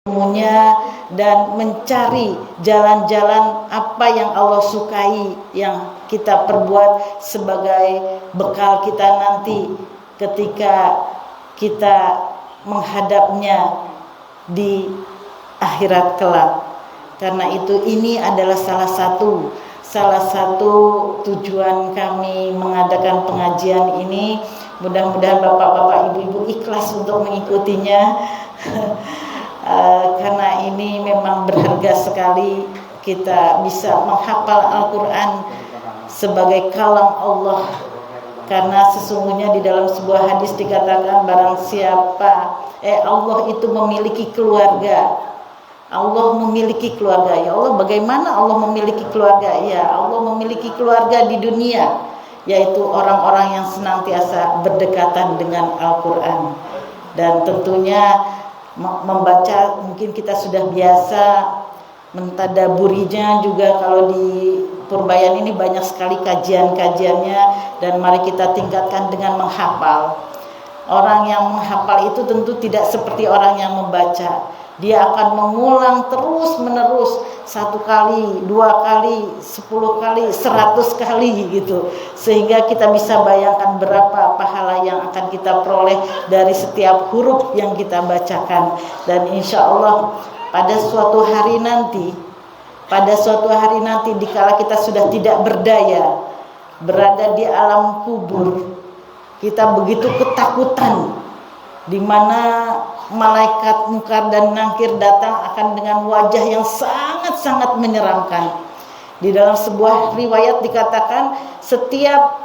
ilmunya dan mencari jalan-jalan apa yang Allah sukai yang kita perbuat sebagai bekal kita nanti ketika kita menghadapnya di akhirat kelak. Karena itu ini adalah salah satu tujuan kami mengadakan pengajian ini. Mudah-mudahan bapak-bapak, ibu-ibu ikhlas untuk mengikutinya. Karena ini memang berharga sekali kita bisa menghafal Al-Quran sebagai kalam Allah. Karena sesungguhnya di dalam sebuah hadis dikatakan barang siapa Allah itu memiliki keluarga. Allah memiliki keluarga. Ya Allah, bagaimana Allah memiliki keluarga? Ya Allah memiliki keluarga di dunia, yaitu orang-orang yang senantiasa berdekatan dengan Al-Quran. Dan tentunya membaca, mungkin kita sudah biasa mentadaburinya juga. Kalau di Purbayan ini banyak sekali kajian-kajiannya, dan mari kita tingkatkan dengan menghafal. Orang yang menghafal itu tentu tidak seperti orang yang membaca. Dia akan mengulang terus menerus, 1 kali, 2 kali, 10 kali, 100 kali gitu. Sehingga kita bisa bayangkan berapa pahala yang akan kita peroleh dari setiap huruf yang kita bacakan. Dan insya Allah pada suatu hari nanti dikala kita sudah tidak berdaya, berada di alam kubur, kita begitu ketakutan, di mana malaikat Munkar dan Nakir datang akan dengan wajah yang sangat-sangat menyeramkan. Di dalam sebuah riwayat dikatakan setiap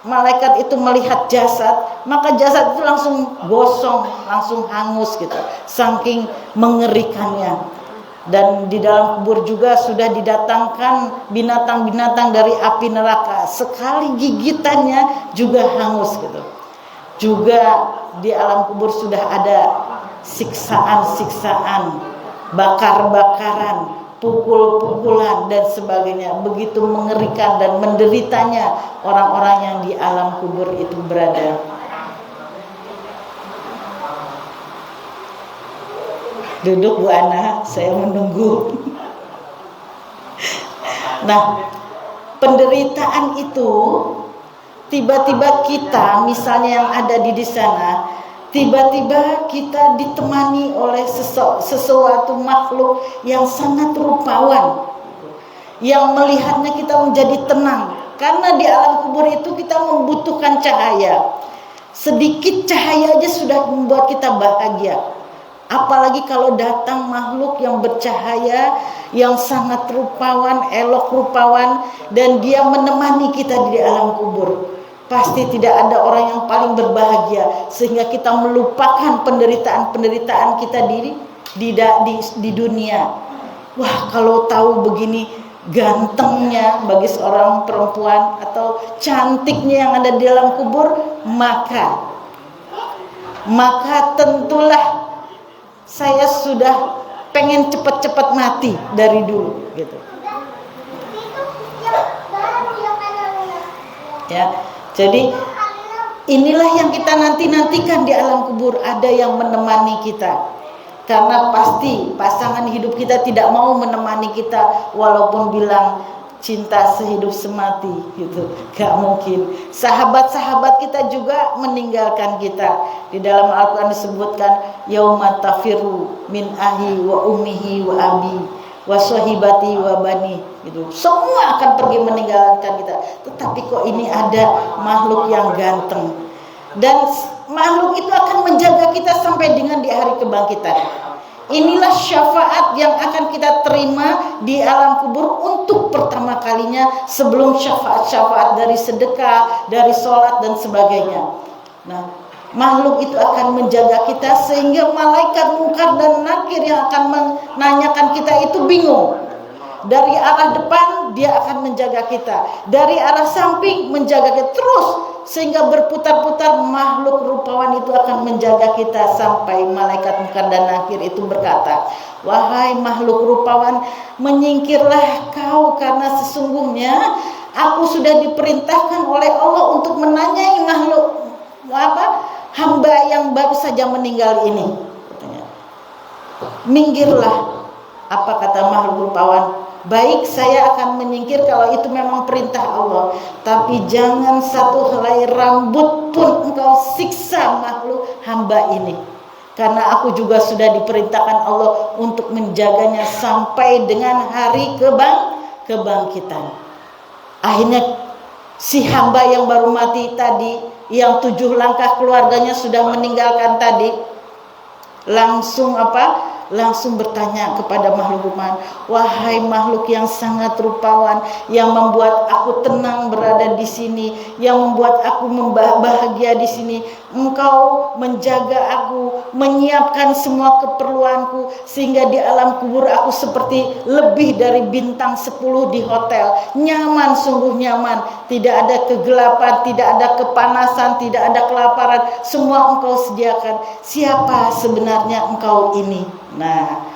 malaikat itu melihat jasad, maka jasad itu langsung gosong, langsung hangus gitu, saking mengerikannya. Dan di dalam kubur juga sudah didatangkan binatang-binatang dari api neraka, sekali gigitannya juga hangus gitu. Juga di alam kubur sudah ada siksaan-siksaan, bakar-bakaran, pukul-pukulan dan sebagainya. Begitu mengerikan dan menderitanya orang-orang yang di alam kubur itu berada. Duduk Bu Ana, saya menunggu. Nah, penderitaan itu tiba-tiba kita, misalnya yang ada di sana, tiba-tiba kita ditemani oleh sesuatu makhluk yang sangat rupawan, yang melihatnya kita menjadi tenang. Karena di alam kubur itu kita membutuhkan cahaya. Sedikit cahaya aja sudah membuat kita bahagia. Apalagi kalau datang makhluk yang bercahaya, yang sangat rupawan, elok rupawan, dan dia menemani kita di alam kubur. Pasti tidak ada orang yang paling berbahagia, sehingga kita melupakan penderitaan-penderitaan kita di dunia. Wah, kalau tahu begini gantengnya bagi seorang perempuan atau cantiknya yang ada di dalam kubur, maka tentulah saya sudah pengen cepat-cepat mati dari dulu gitu. Ya, jadi inilah yang kita nantikan di alam kubur, ada yang menemani kita. Karena pasti pasangan hidup kita tidak mau menemani kita walaupun bilang cinta sehidup semati gitu, gak mungkin. Sahabat-sahabat kita juga meninggalkan kita. Di dalam Al-Quran disebutkan yauma tafiru min ahi wa ummihi wa abi wa sahibati wa bani gitu. Semua akan pergi meninggalkan kita. Tetapi kok ini ada makhluk yang ganteng, dan makhluk itu akan menjaga kita sampai dengan di hari kebangkitan. Inilah syafaat yang akan kita terima di alam kubur untuk pertama kalinya, sebelum syafaat-syafaat dari sedekah, dari sholat dan sebagainya. Nah, makhluk itu akan menjaga kita sehingga malaikat Munkar dan Nakir yang akan menanyakan kita itu bingung. Dari arah depan dia akan menjaga kita, dari arah samping menjaga kita terus, sehingga berputar-putar makhluk rupawan itu akan menjaga kita sampai malaikat Munkar dan Nakir itu berkata, wahai makhluk rupawan, menyingkirlah kau, karena sesungguhnya aku sudah diperintahkan oleh Allah untuk menanyai makhluk hamba yang baru saja meninggal ini. minggirlah. Apa kata makhluk rupawan? Baik, saya akan menyingkir kalau itu memang perintah Allah, tapi jangan satu helai rambut pun engkau siksa makhluk hamba ini, karena aku juga sudah diperintahkan Allah untuk menjaganya sampai dengan hari kebangkitan. Akhirnya si hamba yang baru mati tadi, yang 7 langkah keluarganya sudah meninggalkan tadi, langsung apa? Langsung bertanya kepada makhluk rupawan, wahai makhluk yang sangat rupawan, yang membuat aku tenang berada di sini, yang membuat aku bahagia di sini, engkau menjaga aku, menyiapkan semua keperluanku, sehingga di alam kubur aku seperti lebih dari bintang 10 di hotel, nyaman, sungguh nyaman, tidak ada kegelapan, tidak ada kepanasan, tidak ada kelaparan, semua engkau sediakan. Siapa sebenarnya engkau ini? Nah,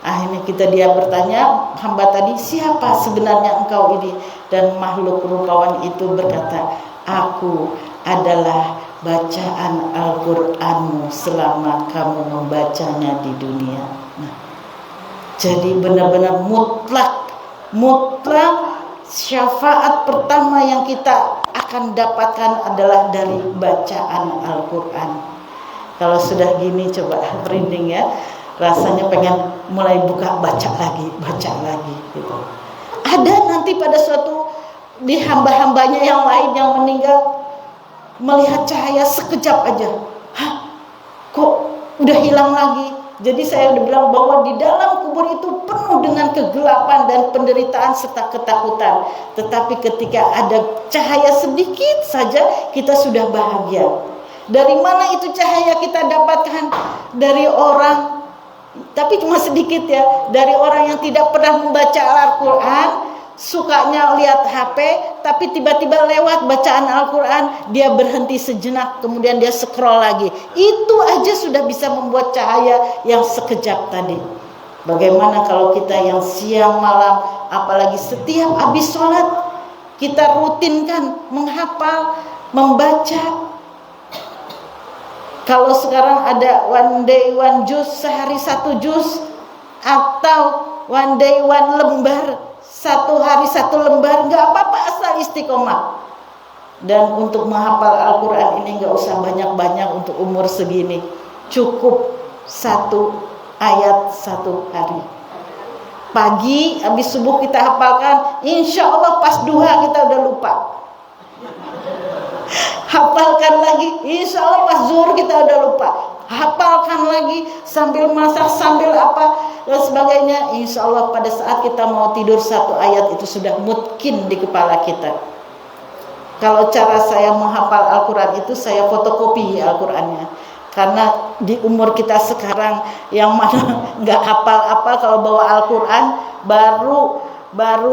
akhirnya dia bertanya, hamba tadi, siapa sebenarnya engkau ini? Dan makhluk rupawan itu berkata, aku adalah bacaan Al-Qur'anmu selama kamu membacanya di dunia. Nah, jadi benar-benar mutlak syafaat pertama yang kita akan dapatkan adalah dari bacaan Al-Qur'an. Kalau sudah gini coba merinding ya. Rasanya pengen mulai baca lagi gitu. Ada nanti pada suatu di hamba-hambanya yang lain yang meninggal melihat cahaya sekejap aja. Hah? Kok udah hilang lagi? Jadi saya udah bilang bahwa di dalam kubur itu penuh dengan kegelapan dan penderitaan serta ketakutan. Tetapi ketika ada cahaya sedikit saja, kita sudah bahagia. Dari mana itu cahaya kita dapatkan? Dari orang, tapi cuma sedikit ya, dari orang yang tidak pernah membaca Al-Quran, sukanya lihat HP, tapi tiba-tiba lewat bacaan Al-Quran, dia berhenti sejenak, kemudian dia scroll lagi. Itu aja sudah bisa membuat cahaya yang sekejap tadi. Bagaimana kalau kita yang siang malam, apalagi setiap habis sholat, kita rutinkan menghafal, membaca. Kalau sekarang ada one day one juz, sehari 1 juz, atau one day one lembar, 1 hari 1 lembar, nggak apa-apa asal istiqomah. Dan untuk menghafal Al-Quran ini nggak usah banyak-banyak untuk umur segini, cukup 1 ayat 1 hari. Pagi habis subuh kita hafalkan, insya Allah pas duha kita udah lupa. Hafalkan lagi, insya Allah pas zuhur kita udah lupa. Hafalkan lagi sambil masak, sambil apa dan sebagainya. Insya Allah pada saat kita mau tidur 1 ayat itu sudah mungkin di kepala kita. Kalau cara saya menghafal Al-Quran itu, saya fotokopi Al-Qurannya. Karena di umur kita sekarang yang mana nggak hafal-hafal, kalau bawa Al-Quran baru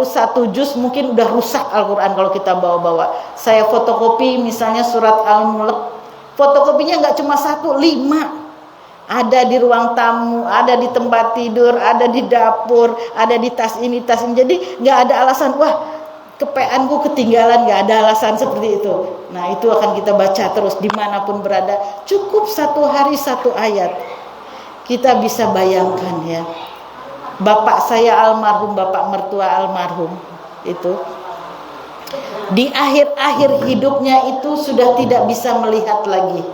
1 juz mungkin udah rusak Al-Quran kalau kita bawa-bawa. Saya fotokopi misalnya surat Al-Mulk, fotokopinya nggak cuma 1, 5. Ada di ruang tamu, ada di tempat tidur, ada di dapur, ada di tas ini, tas ini. Jadi nggak ada alasan, wah kepeanku ketinggalan, nggak ada alasan seperti itu. Nah itu akan kita baca terus dimanapun berada. Cukup 1 hari 1 ayat. Kita bisa bayangkan ya, bapak saya almarhum, bapak mertua almarhum itu di akhir-akhir hidupnya itu sudah tidak bisa melihat lagi,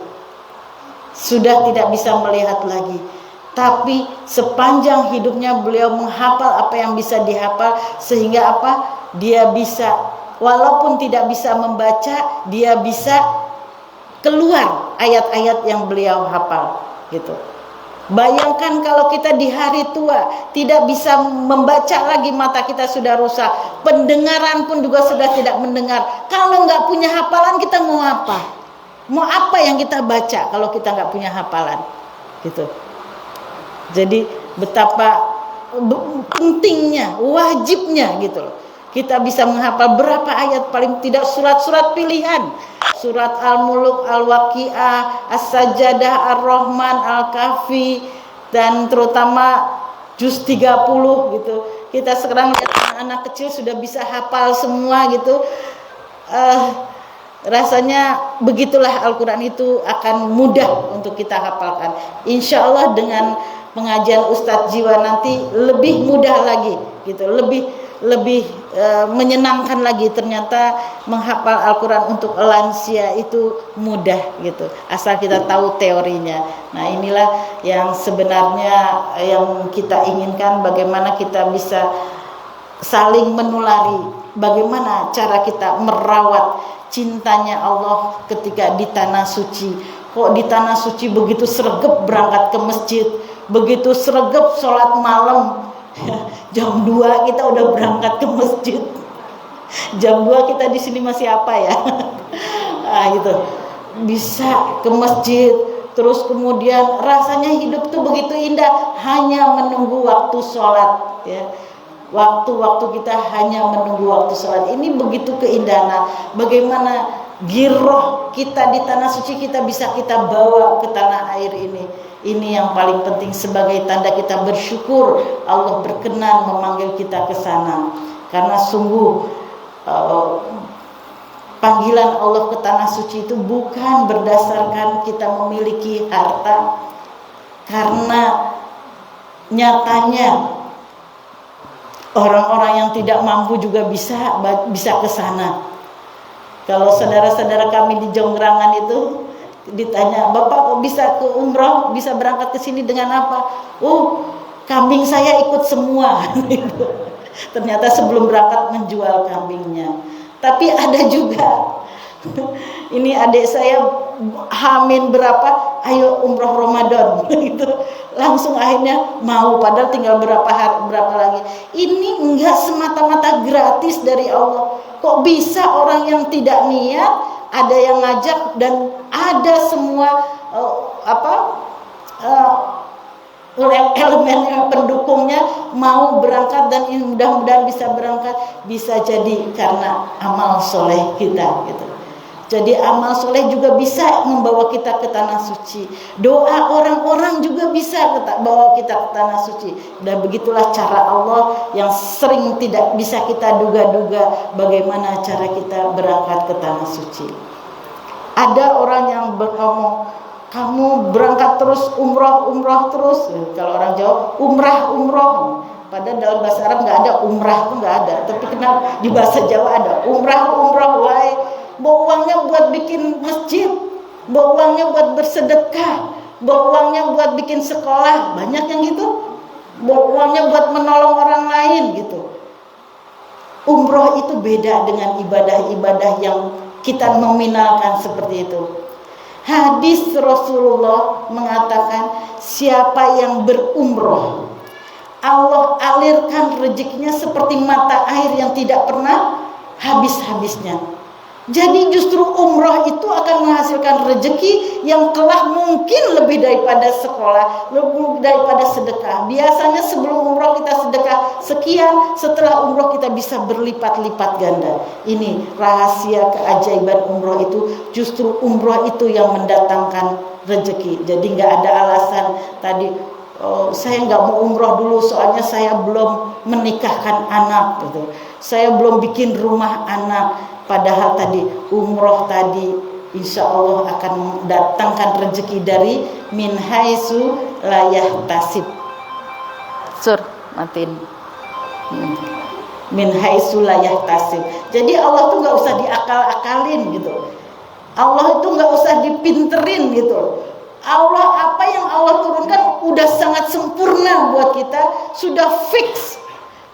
tapi sepanjang hidupnya beliau menghafal apa yang bisa dihafal, sehingga apa, dia bisa walaupun tidak bisa membaca, dia bisa keluar ayat-ayat yang beliau hafal gitu. Bayangkan kalau kita di hari tua tidak bisa membaca lagi, mata kita sudah rusak, pendengaran pun juga sudah tidak mendengar. Kalau nggak punya hafalan kita mau apa? Mau apa yang kita baca kalau kita nggak punya hafalan? Gitu. Jadi betapa pentingnya, wajibnya gitu loh. Kita bisa menghafal berapa ayat, paling tidak surat-surat pilihan. Surat Al-Mulk, Al-Waqiah, As-Sajdah, Ar-Rahman, Al-Kahfi, dan terutama juz 30 gitu. Kita sekarang lihat anak-anak kecil sudah bisa hafal semua gitu. Rasanya begitulah Al-Quran itu akan mudah untuk kita hafalkan. Insya Allah dengan pengajian Ustadz Jiwa nanti lebih mudah lagi gitu, lebih menyenangkan lagi. Ternyata menghafal Al-Quran untuk lansia itu mudah gitu, asal kita tahu teorinya. Nah inilah yang sebenarnya yang kita inginkan, bagaimana kita bisa saling menulari, bagaimana cara kita merawat cintanya Allah ketika di tanah suci. Kok di tanah suci begitu sregep berangkat ke masjid, begitu sregep sholat malam, jam 2 kita udah berangkat ke masjid. Jam 2 kita di sini masih apa ya? Nah, gitu. Bisa ke masjid, terus kemudian rasanya hidup tuh begitu indah, hanya menunggu waktu sholat ya. Waktu-waktu kita hanya menunggu waktu sholat. Ini begitu keindahan. Nah, bagaimana giroh kita di tanah suci kita bisa kita bawa ke tanah air ini. Ini yang paling penting sebagai tanda kita bersyukur Allah berkenan memanggil kita ke sana. Karena sungguh panggilan Allah ke tanah suci itu bukan berdasarkan kita memiliki harta. Karena nyatanya orang-orang yang tidak mampu juga bisa ke sana. Kalau saudara-saudara kami di Jonggrangan itu ditanya, "Bapak kok bisa ke umroh, bisa berangkat ke sini dengan apa?" "Oh, kambing saya ikut semua." Ternyata sebelum berangkat menjual kambingnya. Tapi ada juga ini adik saya hamil berapa, ayo umroh Ramadan gitu. Langsung akhirnya mau, padahal tinggal berapa lagi. Ini enggak semata-mata gratis dari Allah. Kok bisa orang yang tidak niat, ada yang ngajak dan ada semua elemen pendukungnya mau berangkat, dan mudah-mudahan bisa berangkat. Bisa jadi karena amal soleh kita gitu. Jadi amal soleh juga bisa membawa kita ke tanah suci. Doa orang-orang juga bisa bawa kita ke tanah suci. Dan begitulah cara Allah yang sering tidak bisa kita duga-duga bagaimana cara kita berangkat ke tanah suci. Ada orang yang ngomong, "Kamu berangkat terus umroh terus." Kalau orang Jawa umrah. Padahal dalam bahasa Arab nggak ada umrah, tuh nggak ada. Tapi kenapa di bahasa Jawa ada umrah, wahai. Bawa uangnya buat bikin masjid, bawa uangnya buat bersedekah, bawa uangnya buat bikin sekolah, banyak yang gitu. Bawa uangnya buat menolong orang lain gitu. Umroh itu beda dengan ibadah-ibadah yang kita nominalkan seperti itu. Hadis Rasulullah mengatakan, siapa yang berumroh, Allah alirkan rezekinya seperti mata air yang tidak pernah habis-habisnya. Jadi justru umroh itu akan menghasilkan rezeki yang kelak mungkin lebih daripada sekolah, lebih daripada sedekah. Biasanya sebelum umroh kita sedekah sekian, setelah umroh kita bisa berlipat-lipat ganda. Ini rahasia keajaiban umroh itu, justru umroh itu yang mendatangkan rezeki. Jadi nggak ada alasan tadi, saya nggak mau umroh dulu soalnya saya belum menikahkan anak gitu. Saya belum bikin rumah anak. Padahal tadi umroh tadi insya Allah akan mendatangkan rezeki dari min haitsu la yahtasib. Matiin. Min haitsu la yahtasib. Jadi Allah tuh nggak usah diakal-akalin gitu. Allah itu nggak usah dipinterin gitu. Allah, apa yang Allah turunkan udah sangat sempurna buat kita, sudah fix,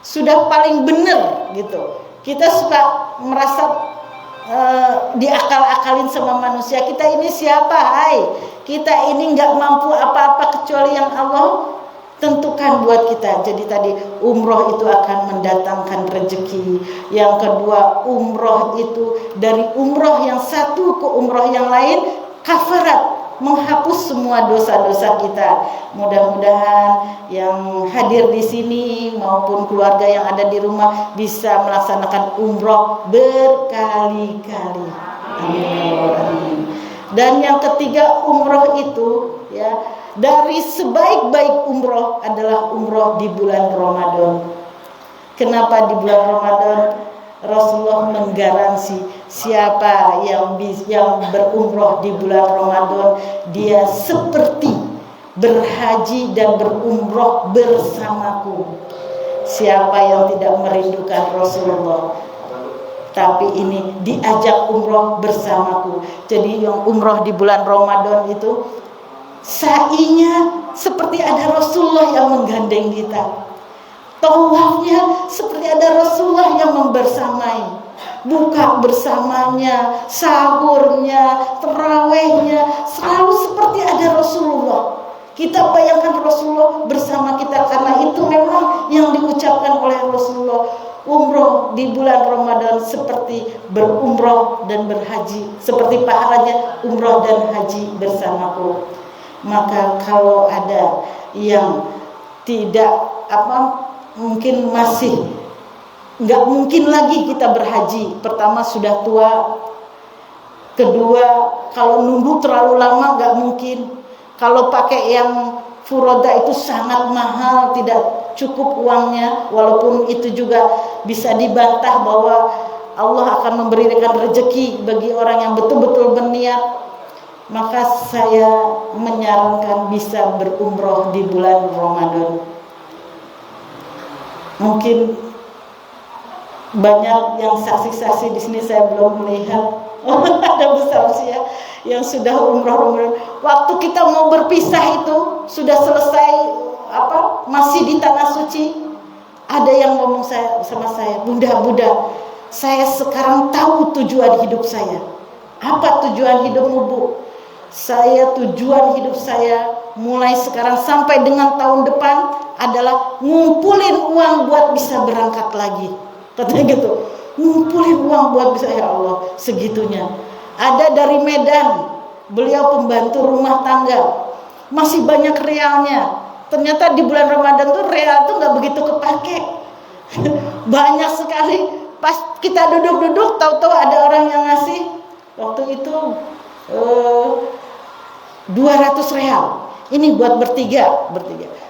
sudah paling benar gitu. Kita suka merasa diakal-akalin sama manusia. Kita ini siapa? Hai, kita ini nggak mampu apa-apa kecuali yang Allah tentukan buat kita. Jadi tadi umroh itu akan mendatangkan rezeki. Yang kedua, umroh itu dari umroh yang satu ke umroh yang lain kafarat, menghapus semua dosa-dosa kita. Mudah-mudahan yang hadir di sini maupun keluarga yang ada di rumah bisa melaksanakan umroh berkali-kali. Amin. Dan yang ketiga, umroh itu ya, dari sebaik-baik umroh adalah umroh di bulan Ramadan. Kenapa di bulan Ramadan? Rasulullah menggaransi siapa yang berumroh di bulan Ramadan, dia seperti berhaji dan berumroh bersamaku. Siapa yang tidak merindukan Rasulullah? Tapi ini diajak umroh bersamaku. Jadi yang umroh di bulan Ramadan itu sa'inya seperti ada Rasulullah yang menggandeng kita. Tawafnya seperti ada Rasulullah yang membersamai. Buka bersamanya, sahurnya, tarawihnya, selalu seperti ada Rasulullah. Kita bayangkan Rasulullah bersama kita, karena itu memang yang diucapkan oleh Rasulullah. Umroh di bulan Ramadan seperti berumroh dan berhaji, seperti pahalanya umroh dan haji bersamaku. Maka kalau ada yang tidak mungkin masih nggak mungkin lagi kita berhaji. Pertama sudah tua, kedua kalau nunggu terlalu lama nggak mungkin. Kalau pakai yang furoda itu sangat mahal, tidak cukup uangnya. Walaupun itu juga bisa dibantah bahwa Allah akan memberikan rezeki bagi orang yang betul-betul berniat. Maka saya menyarankan bisa berumroh di bulan Ramadan. Mungkin banyak yang saksi-saksi di sini saya belum melihat. Ada besar usia yang sudah umroh. Waktu kita mau berpisah itu sudah selesai masih di tanah suci. Ada yang ngomong sama saya, Bunda, saya sekarang tahu tujuan hidup saya. Apa tujuan hidupmu, Bu? Tujuan hidup saya mulai sekarang sampai dengan tahun depan adalah ngumpulin uang buat bisa berangkat lagi. Katanya gitu, ngumpulin uang buat bisa, ya Allah, segitunya. Ada dari Medan, beliau pembantu rumah tangga, masih banyak realnya. Ternyata di bulan Ramadan tuh real tuh nggak begitu kepake. Banyak sekali. Pas kita duduk-duduk, tahu-tahu ada orang yang ngasih waktu itu 200 real. Ini buat bertiga.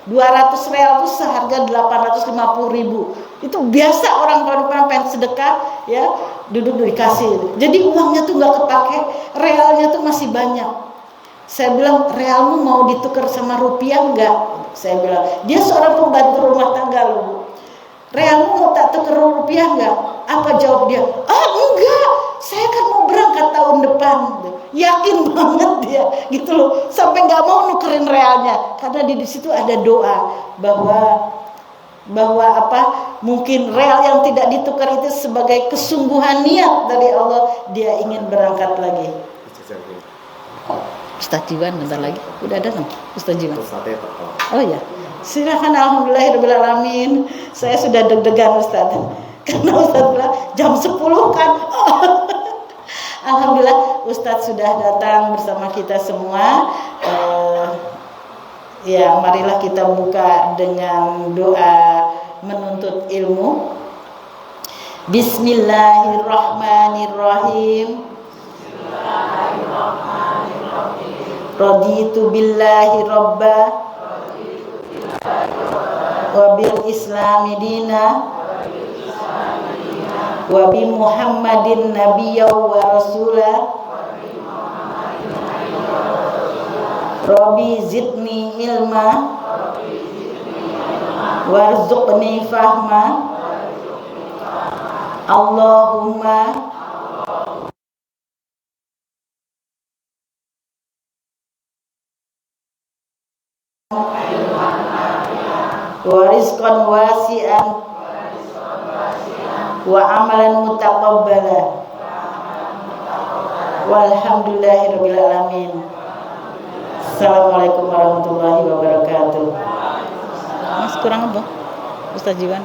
200 real itu seharga 850.000. Itu biasa orang pengen sedekah, ya, duduk dikasih. Jadi uangnya tuh nggak kepake, realnya tuh masih banyak. Saya bilang, realmu mau ditukar sama rupiah enggak? Saya bilang, dia seorang pembantu rumah tangga loh, Bu. Realmu mau tak tukar rupiah enggak? Apa jawab dia? Enggak, saya kan mau berangkat tahun depan. Yakin banget dia, gitu loh. Sampai nggak mau nukerin realnya, karena di situ ada doa bahwa mungkin real yang tidak ditukar itu sebagai kesungguhan niat dari Allah, dia ingin berangkat lagi. Ustaz Jiwan bentar lagi, udah datang Ustaz Jiwan. Oh ya, silakan. Alhamdulillahirobbilalamin. Saya sudah deg-degan Ustaz, karena Ustaz bilang jam 10 kan. Alhamdulillah Ustaz sudah datang bersama kita semua. Ya, marilah kita buka dengan doa menuntut ilmu. Bismillahirrahmanirrahim. Raditu billahi robba wa bil islami dina wa bi muhammadin nabiyya wa rasula. Rabbi zidni ilma warzuqni fahma. Allahumma wa rizqan wasi'an wa amalan mutaqabbala. Walhamdulillahirabbil alamin. Assalamualaikum warahmatullahi wabarakatuh. Mas kurang apa? Ustaz Jiwan.